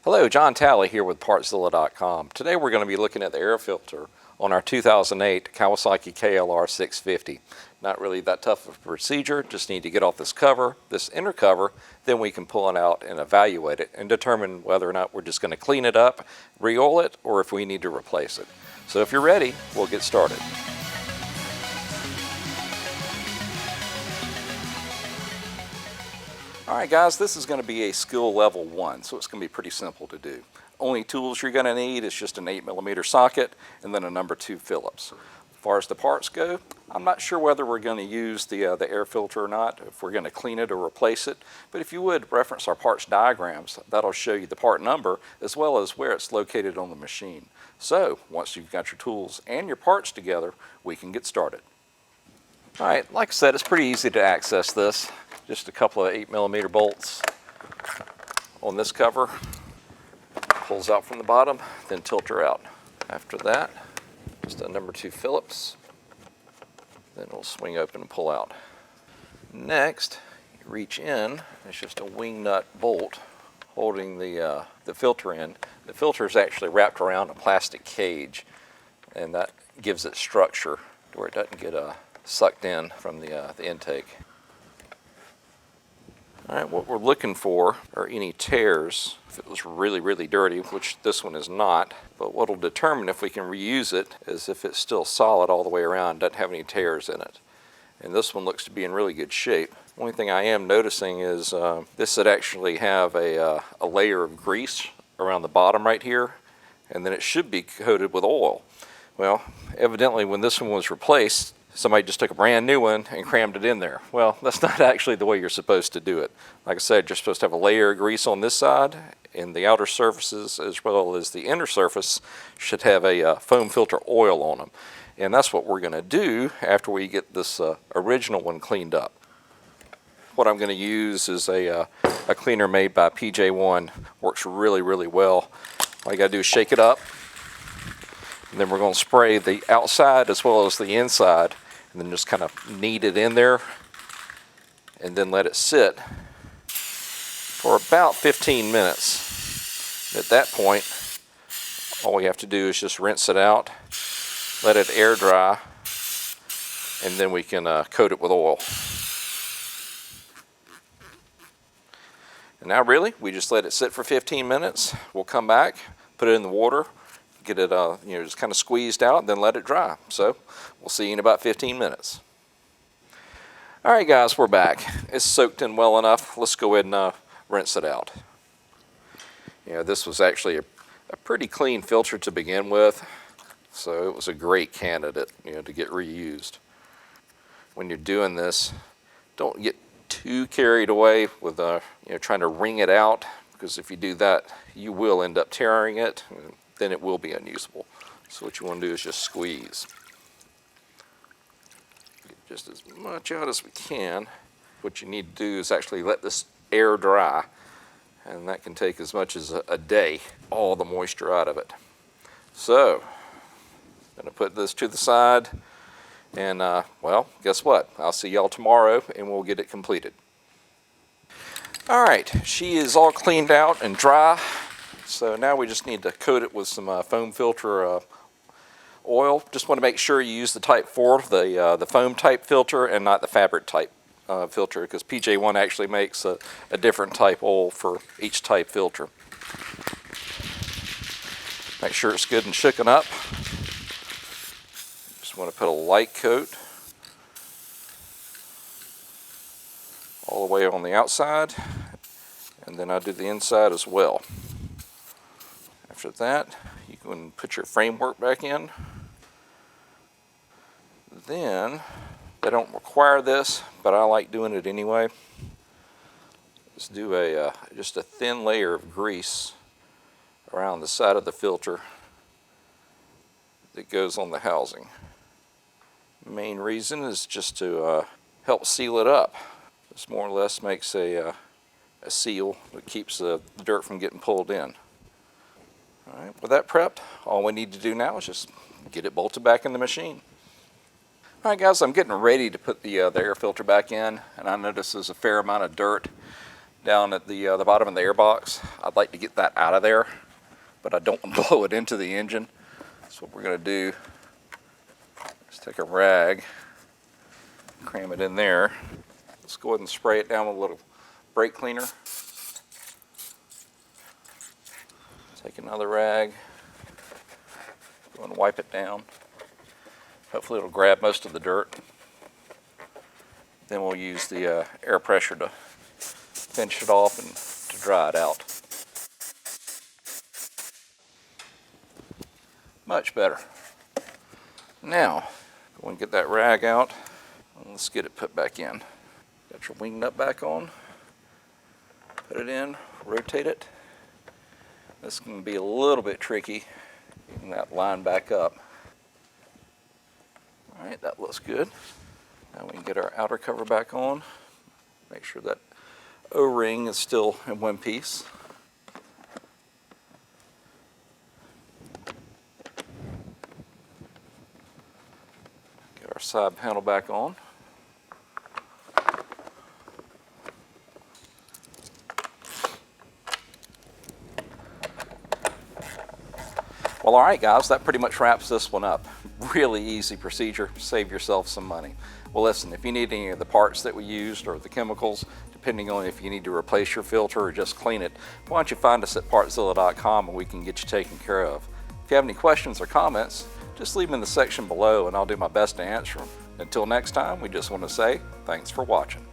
Hello, John Talley here with Partzilla.com. Today we're going to be looking at the air filter on our 2008 Kawasaki KLR 650. Not really that tough of a procedure, just need to get off this cover, this inner cover, then we can pull it out and evaluate it and determine whether or not we're just going to clean it up, re-oil it, or if we need to replace it. So if you're ready, we'll get started. Alright guys, this is going to be a skill level 1, so it's going to be pretty simple to do. Only tools you're going to need is just an 8mm socket and then a number 2 Phillips. As far as the parts go, I'm not sure whether we're going to use the air filter or not, if we're going to clean it or replace it, but if you would reference our parts diagrams, that'll show you the part number as well as where it's located on the machine. So once you've got your tools and your parts together, we can get started. Alright, like I said, it's pretty easy to access this. Just a couple of 8mm bolts on this cover, pulls out from the bottom, then tilt her out. After that, just a number 2 Phillips, then it'll swing open and pull out. Next, you reach in, it's just a wing nut bolt holding the filter in. The filter is actually wrapped around a plastic cage, and that gives it structure to where it doesn't get sucked in from the intake. Alright, what we're looking for are any tears. If it was really dirty, which this one is not, but what will determine if we can reuse it is if it's still solid all the way around, doesn't have any tears in it. And this one looks to be in really good shape. Only thing I am noticing is this would actually have a layer of grease around the bottom right here, and then it should be coated with oil. Well, evidently when this one was replaced, somebody just took a brand new one and crammed it in there. Well, that's not actually the way you're supposed to do it. Like I said, you're supposed to have a layer of grease on this side, and the outer surfaces as well as the inner surface should have a foam filter oil on them. And that's what we're going to do after we get this original one cleaned up. What I'm going to use is a cleaner made by PJ1. Works really well. All you got to do is shake it up, and then we're going to spray the outside as well as the inside, and then just kind of knead it in there and then let it sit for about 15 minutes. At that point, all we have to do is just rinse it out, let it air dry, and then we can coat it with oil. And now really, we just let it sit for 15 minutes. We'll come back, put it in the water, get it just kind of squeezed out, and then let it dry. So we'll see you in about 15 minutes. Alright guys, we're back. It's soaked in well enough. Let's go ahead and rinse it out. This was actually a pretty clean filter to begin with, so it was a great candidate to get reused. When you're doing this, don't get too carried away with trying to wring it out, because if you do that, you will end up tearing it, and then it will be unusable. So what you want to do is just squeeze. Get just as much out as we can. What you need to do is actually let this air dry, and that can take as much as a day, all the moisture out of it. So, I'm going to put this to the side, and well, guess what? I'll see y'all tomorrow, and we'll get it completed. Alright, she is all cleaned out and dry. So now we just need to coat it with some foam filter oil. Just want to make sure you use the type 4, the foam type filter, and not the fabric type filter, because PJ1 actually makes a different type oil for each type filter. Make sure it's good and shooken up. Just want to put a light coat all the way on the outside, and then I do the inside as well. After that, you can put your framework back in. Then, they don't require this, but I like doing it anyway. Just do just a thin layer of grease around the side of the filter that goes on the housing. The main reason is just to help seal it up. This more or less makes a seal that keeps the dirt from getting pulled in. Alright, with that prepped, all we need to do now is just get it bolted back in the machine. Alright guys, I'm getting ready to put the air filter back in, and I notice there's a fair amount of dirt down at the bottom of the air box. I'd like to get that out of there, but I don't want to blow it into the engine. So what we're going to do is take a rag, cram it in there. Let's go ahead and spray it down with a little brake cleaner. Take another rag, go and wipe it down. Hopefully it'll grab most of the dirt. Then we'll use the air pressure to finish it off and to dry it out. Much better. Now, go and get that rag out, and let's get it put back in. Got your wing nut back on, put it in, rotate it. This can be a little bit tricky, getting that line back up. All right, that looks good. Now we can get our outer cover back on. Make sure that O-ring is still in one piece. Get our side panel back on. Well, all right, guys, that pretty much wraps this one up. Really easy procedure. Save yourself some money. Well, listen, if you need any of the parts that we used or the chemicals, depending on if you need to replace your filter or just clean it, why don't you find us at Partzilla.com and we can get you taken care of. If you have any questions or comments, just leave them in the section below and I'll do my best to answer them. Until next time, we just want to say thanks for watching.